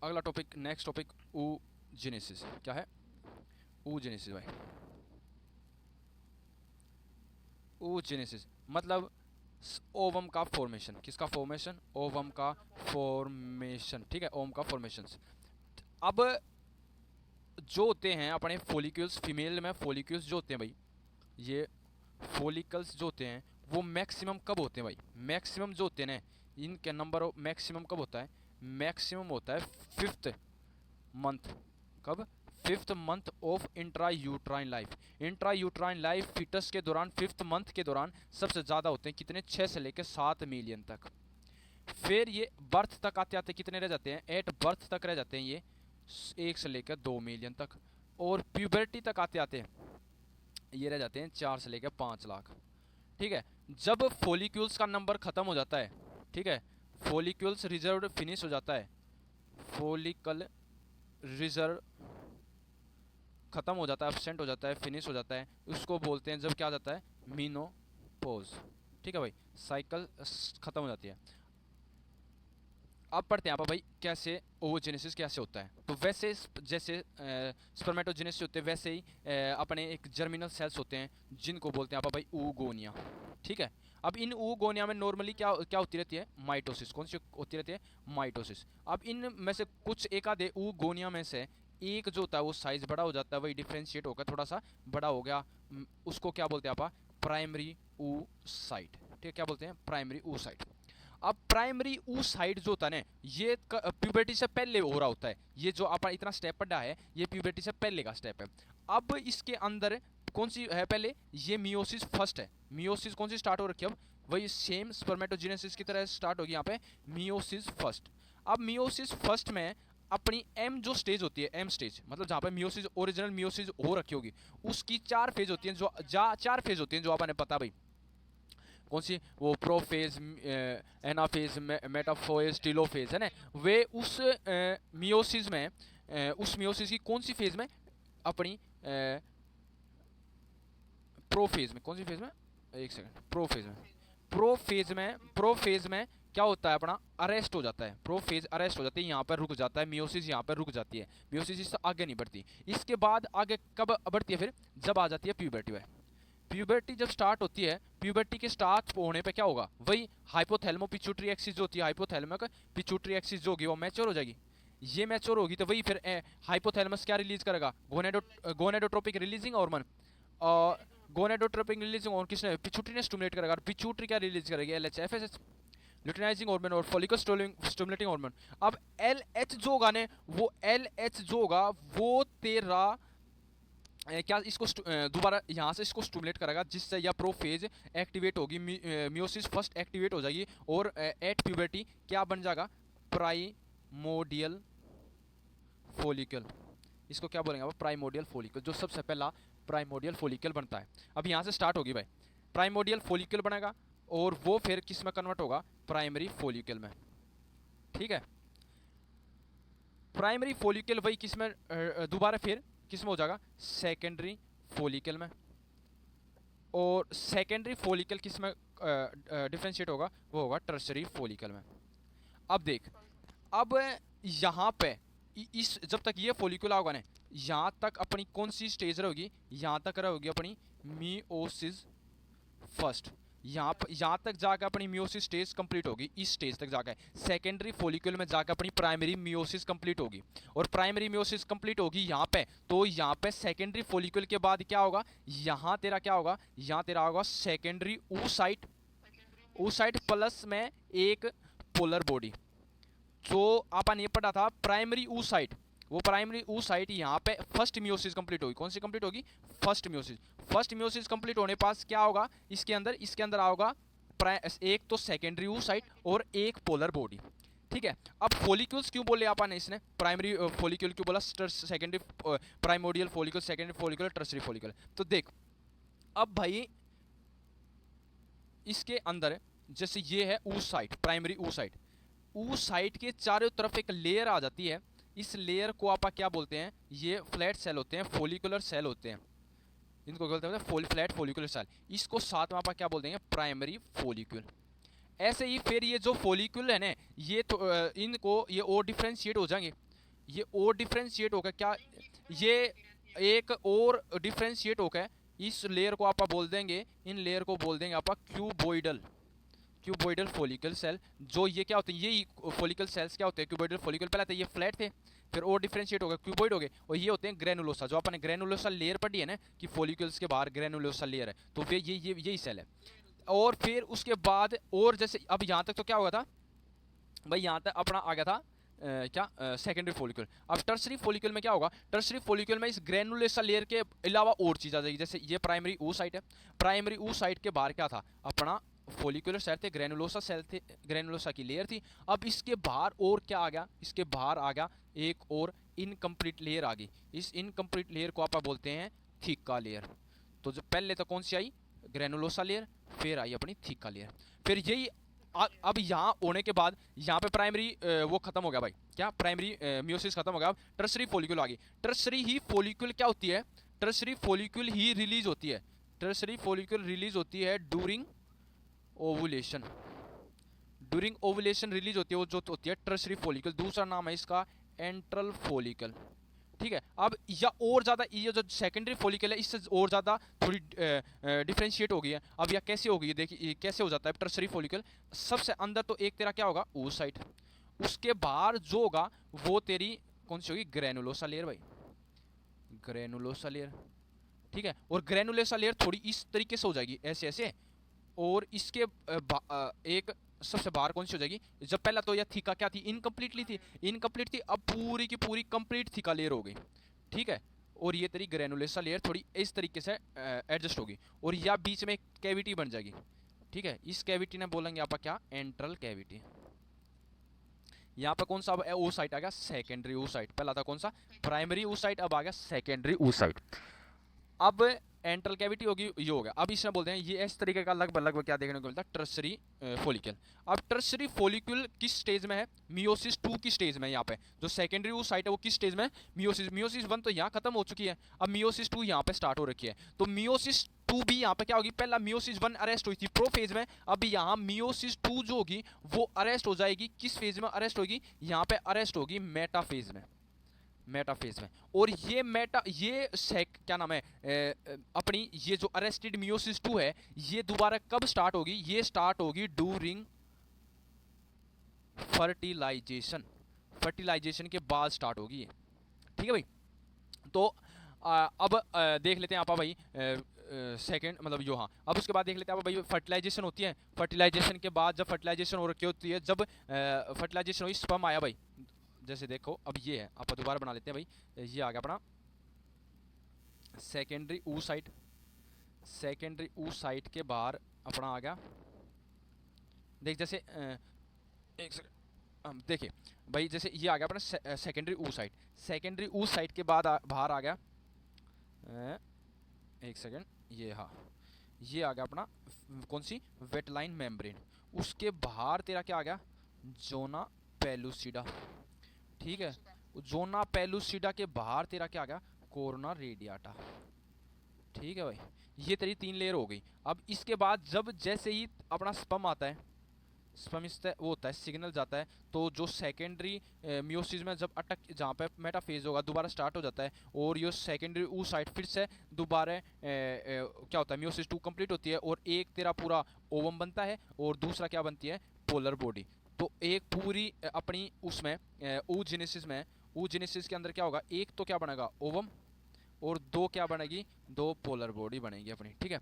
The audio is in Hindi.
अगला टॉपिक, नेक्स्ट टॉपिक oogenesis। क्या है oogenesis भाई? oogenesis मतलब ओवम का फॉर्मेशन। किसका फॉर्मेशन? ओवम का फॉर्मेशन, ठीक है, ओवम का फॉर्मेशन। अब जो होते हैं अपने फॉलिक्यूल्स, फीमेल में फॉलिक्यूल्स जो होते हैं भाई, ये फॉलिकल्स जो होते हैं वो मैक्सिमम कब होते हैं भाई? मैक्सिमम जो होते हैं ना, इनके नंबर ऑफ मैक्सिमम कब होता है? मैक्सिमम होता है 5th मंथ। कब? 5th month of intra uterine life. Intra uterine life foetus के दौरान 5th मंथ के दौरान सबसे ज़्यादा होते हैं। कितने? 6 से लेकर 7 मिलियन तक। फिर ये बर्थ तक आते आते कितने रह जाते हैं? एट बर्थ तक रह जाते हैं ये 1 से लेकर 2 मिलियन तक। और प्यूबर्टी तक आते आते ये रह जाते हैं 4 से लेकर 5 लाख। ठीक है, जब फॉलिक्यूल्स का नंबर खत्म हो जाता है, ठीक है, फॉलिक्यूल्स रिजर्व फिनिश हो जाता है, फॉलिकल रिजर्व खत्म हो जाता है, एब्सेंट हो जाता है, फिनिश हो जाता है, उसको बोलते हैं जब क्या आ जाता है? मीनोपोज। ठीक है भाई, साइकिल खत्म हो जाती है। अब पढ़ते हैं यहाँ पर भाई कैसे ओवोजेनेसिस कैसे होता है। तो वैसे जैसे स्पर्मेटोजेनेसिस होते हैं वैसे ही अपने एक जर्मिनल सेल्स होते हैं जिनको बोलते हैं यहाँ पर भाई oogonia। ठीक है, अब इन oogonia में नॉर्मली क्या क्या होती रहती है? माइटोसिस। कौन सी होती रहती है? माइटोसिस। अब इन में से कुछ एक आधे oogonia में से एक जो होता है वो साइज बड़ा हो जाता है, वही डिफ्रेंशिएट होकर थोड़ा सा बड़ा हो गया, उसको क्या बोलते हैं आप? Primary oocyte। ठीक है, क्या बोलते हैं? Primary oocyte। अब प्राइमरी oocyte जो होता है ना, ये प्यूबर्टी से पहले हो रहा होता है। ये जो अपन इतना स्टेप पढ़ा है ये प्यूबर्टी से पहले का स्टेप है। अब इसके अंदर कौन सी है पहले? ये मियोसिस फर्स्ट है। मियोसिस कौन सी स्टार्ट हो रखी है? अब वही सेम स्पर्मेटोजेनेसिस की तरह स्टार्ट होगी यहाँ पे, मियोसिस फर्स्ट। अब मियोसिस फर्स्ट में अपनी एम जो स्टेज होती है, एम स्टेज मतलब जहाँ पे मियोसिस ओरिजिनल मियोसिस हो रखी होगी, उसकी 4 फेज होती हैं। जो 4 फेज होती हैं जो आपने पता भाई, कौन सी? वो प्रोफेज, एनाफेज, मेटाफेज, टीलोफेज है ना। वे उस मियोसिस में उस मियोसिस की कौन सी फेज में? अपनी प्रोफेज में। कौन सी फेज में? एक सेकंड, प्रोफेज में। प्रोफेज में क्या होता है? अपना अरेस्ट हो जाता है, प्रोफेज अरेस्ट हो जाती है, यहाँ पर रुक जाता है मियोसिस, यहाँ पर रुक जाती है मियोसिस, इससे आगे नहीं बढ़ती। इसके बाद आगे कब बढ़ती है? फिर जब आ जाती है प्यूबर्टी में। प्यूबर्टी जब स्टार्ट होती है, प्यूबर्टी के स्टार्ट होने पे क्या होगा? वही हाइपोथैलेमो पिट्यूटरी एक्सिस जो होती है, हाइपोथैलेमिक पिट्यूटरी एक्सिस जो होगी वो मैच्योर हो जाएगी। ये मैच्योर होगी तो वही फिर हाइपोथैलेमस क्या रिलीज करेगा? Gonadotropic releasing hormone. और गोनेडोट्रोपिक रिलीजिंग हार्मोन किसने? पिट्यूटरी ने स्टिमुलेट करेगा। और पिट्यूटरी क्या रिलीज करेगी? एलएचएफएस, ल्यूटिनाइजिंग हार्मोन और फॉलिकल स्टिमुलेटिंग हार्मोन। अब एलएच जो होगा ने, वो एलएच जो होगा वो तेरा क्या इसको दोबारा यहाँ से इसको स्टिमुलेट करेगा, जिससे यह प्रोफेज एक्टिवेट होगी, मियोसिस फर्स्ट एक्टिवेट हो जाएगी और एट प्यूबर्टी क्या बन जाएगा? Primordial follicle. इसको क्या बोलेंगे? प्राइमोडियल फॉलिकल, जो सबसे पहला प्राइमोडियल फॉलिकल बनता है। अब यहाँ से स्टार्ट होगी भाई, प्राइमोडियल फॉलिकल बनेगा और वो फिर किस में कन्वर्ट होगा? प्राइमरी फॉलिकल में। ठीक है, प्राइमरी फॉलिकल वही किस में दोबारा फिर किस में हो जाएगा? सेकेंडरी फॉलिकल में। और सेकेंडरी फॉलिकल किस में डिफ्रेंशिएट होगा? वो होगा टर्शरी फॉलिकल में। अब देख, अब यहाँ पे इस जब तक ये फॉलिकुल होगा ना, यहाँ तक अपनी कौन सी स्टेज रहेगी? यहाँ तक रहेगी अपनी मियोसिस फर्स्ट। यहाँ तक जाकर अपनी मियोसिस स्टेज कंप्लीट होगी। इस स्टेज तक जाकर सेकेंडरी फॉलिक्यूल में जाकर अपनी प्राइमरी मियोसिस कंप्लीट होगी। और प्राइमरी मियोसिस कंप्लीट होगी यहाँ पे, तो यहाँ पे सेकेंडरी फॉलिक्यूल के बाद क्या होगा? यहाँ तेरा क्या होगा? यहाँ तेरा होगा सेकेंडरी oocyte। oocyte प्लस में एक पोलर बॉडी। जो अपन ये पढ़ा था प्राइमरी oocyte, वो प्राइमरी oocyte यहाँ पे फर्स्ट मियोसिस कंप्लीट होगी। कौन सी कंप्लीट होगी? First meiosis. First meiosis complete होने पास क्या होगा? इसके अंदर आओगा एक तो सेकेंडरी oocyte और एक पोलर बॉडी। ठीक है, अब फॉलिक्यूल्स क्यों बोले अपन ने? इसने प्राइमरी फॉलिक्यूल क्यों बोला? Secondary primordial follicle, secondary follicle, tertiary follicle. तो देख, अब भाई इसके अंदर जैसे ये है oocyte, प्राइमरी oocyte। oocyte के चारों तरफ एक लेयर आ जाती है। इस लेयर को आप क्या बोलते हैं? ये फ्लैट सेल होते हैं, फॉलिकुलर सेल होते हैं, इनको बोलते हैं फ्लैट फॉलिकुलर सेल। इसको साथ में आप क्या बोल देंगे? Primary follicle. ऐसे ही फिर ये जो फॉलिक्यूल है ना, ये तो इनको ये और डिफ्रेंशिएट हो जाएंगे। ये और डिफ्रेंशिएट होकर क्या, ये एक और डिफ्रेंशिएट होकर इस लेयर को आप बोल देंगे, इन लेयर को बोल देंगे आप क्यूबोइडल, क्यूबोइडल फॉलिकल सेल। जो ये क्या होते हैं, ये फॉलिकल सेल्स क्या होते हैं, क्यूबोइडल फॉलिकल। पहले तो ये फ्लैट थे, फिर और डिफरेंशिएट हो गए, क्यूबोइड हो गए, और ये होते हैं ग्रेनुलोसा। जो आपने ग्रेनुलोसा लेयर पढ़ी है ना कि फॉलिकल्स के बाहर ग्रेनुलोसा लेयर है, तो फिर ये यही सेल है। और फिर उसके बाद और जैसे अब यहाँ तक तो क्या हुआ था भाई, यहाँ तक अपना आ गया था क्या सेकेंडरी फॉलिकल। अब टर्सरी फॉलिकल में क्या होगा, टर्सरी फॉलिकल में इस ग्रेनुलोसा लेयर के अलावा और चीज़ आ जाएगी। जैसे ये प्राइमरी ऊ साइट है, प्राइमरी ऊ साइट के बाहर क्या था, अपना फॉलिकुलर सेल थे, ग्रेनुलोसा सेल थे, ग्रेनुलोसा की लेयर थी। अब इसके बाहर और क्या आ गया, इसके बाहर आ गया एक और इनकम्प्लीट लेयर आ गई। इस इनकम्प्लीट लेयर को आप बोलते हैं थीका लेयर। तो जो पहले तो कौन सी आई, ग्रेनुलोसा लेयर, फिर आई अपनी थीका लेयर। फिर यही अब यहाँ होने के बाद यहाँ पे प्राइमरी वो खत्म हो गया भाई, क्या प्राइमरी मियोसिस खत्म हो गया। अब टर्सरी फॉलिक्यूल आ गई। टर्सरी ही फॉलिक्यूल क्या होती है, टर्सरी फॉलिक्यूल ही रिलीज होती है, टर्सरी फॉलिक्यूल रिलीज होती है during ovulation. During ovulation release होती है, वो जो होती है टर्सरी फॉलिकल। दूसरा नाम है इसका एंट्रल फॉलिकल। ठीक है, अब या और ज़्यादा ये जो सेकेंडरी फॉलिकल है इससे और ज़्यादा थोड़ी डिफ्रेंशिएट हो गई है। अब यह कैसे हो गई है, देखिए कैसे हो जाता है टर्सरी फॉलिकल। सबसे अंदर तो एक तेरा क्या होगा, ओ साइट, उसके बाहर जो होगा वो तेरी कौन सी होगी, ग्रेनुलोसा लेयर भाई, ग्रेनुलोसा लेयर। ठीक है, और ग्रेनुलोसा लेयर थोड़ी इस तरीके से हो जाएगी, ऐसे ऐसे। और इसके एक सबसे बाहर कौन सी हो जाएगी, जब पहला तो यह थीका क्या थी, इनकम्प्लीटली थी, इनकम्प्लीट थी, अब पूरी की पूरी कंप्लीट थीका लेयर हो गई। ठीक है, और ये तेरी ग्रेनुलोसा लेयर थोड़ी इस तरीके से एडजस्ट होगी, और यह बीच में एक कैविटी बन जाएगी। ठीक है, इस कैविटी ने बोलेंगे आप क्या, एंट्रल कैविटी। यहाँ पर कौन सा ओ साइट आ गया, सेकेंडरी ओ साइट। पहला था कौन सा, प्राइमरी ओ साइट, अब आ गया सेकेंडरी ओ साइट। अब एंट्रल कैविटी होगी, ये हो गया। अब इसमें बोलते हैं ये इस तरीके का लगभग लगभग क्या देखने को मिलता है, टर्सरी फॉलिकल। अब टर्सरी फॉलिकल किस स्टेज में है, मियोसिस 2 की स्टेज में। यहाँ पे जो सेकेंडरी वो साइट है वो किस स्टेज में है, मियोसिस। मियोसिस 1 तो यहाँ खत्म हो चुकी है, अब मियोसिस 2 यहाँ पे स्टार्ट हो रखी है। तो मियोसिस 2 भी यहाँ पे क्या होगी, पहला मियोसिस 1 अरेस्ट हुई थी प्रो फेज में, अब यहाँ मियोसिस 2 जो होगी वो अरेस्ट हो जाएगी। किस फेज में अरेस्ट होगी, यहाँ पे अरेस्ट होगी मेटा फेज में, मेटा फेज में। और ये मेटा ये क्या नाम है अपनी ये जो अरेस्टेड मियोसिस 2 है, ये दोबारा कब स्टार्ट होगी, ये स्टार्ट होगी ड्यूरिंग फर्टिलाइजेशन, फर्टिलाइजेशन के बाद स्टार्ट होगी ये। ठीक है भाई, तो अब देख लेते हैं आप भाई सेकेंड मतलब यो, हाँ अब उसके बाद देख लेते हैं आप भाई फर्टिलाइजेशन होती है। फर्टिलाइजेशन के बाद जब फर्टिलाइजेशन हो रखी होती है, जब फर्टिलाइजेशन हुई, स्पर्म आया भाई, जैसे देखो अब ये है, आप दोबारा बना लेते हैं भाई, ये आ गया अपना सेकेंडरी ऊ साइट। सेकेंडरी ऊ साइट के बाहर अपना आ गया, देख जैसे एक सेकंड देखिए भाई, जैसे ये आ गया अपना सेकेंडरी ऊ साइट। सेकेंडरी ऊ साइट के बाद बाहर आ गया एक सेकेंड, ये हाँ ये आ गया अपना कौन सी, वेटलाइन मेम्ब्रेन। उसके बाहर तेरा क्या आ गया, जोना पेलुसिडा। ठीक है, जोना पेलुसिडा के बाहर तेरा क्या आ गया, कोरोना रेडियाटा। ठीक है भाई, ये तेरी 3 लेयर हो गई। अब इसके बाद जब जैसे ही अपना स्पर्म आता है, स्पर्म वो होता है सिग्नल जाता है, तो जो सेकेंडरी मियोसिस में जब अटक जहाँ पे मेटाफेज होगा दोबारा स्टार्ट हो जाता है, और ये सेकेंडरी ऊ साइट फिर से दोबारा क्या होता है, मियोसिस 2 कंप्लीट होती है, और एक तेरा पूरा ओवम बनता है, और दूसरा क्या बनती है, पोलर बॉडी। तो एक पूरी अपनी उसमें oogenesis में, oogenesis के अंदर क्या होगा, एक तो क्या बनेगा ओवम, और 2 क्या बनेगी, 2 पोलर बॉडी बनेगी अपनी। ठीक है,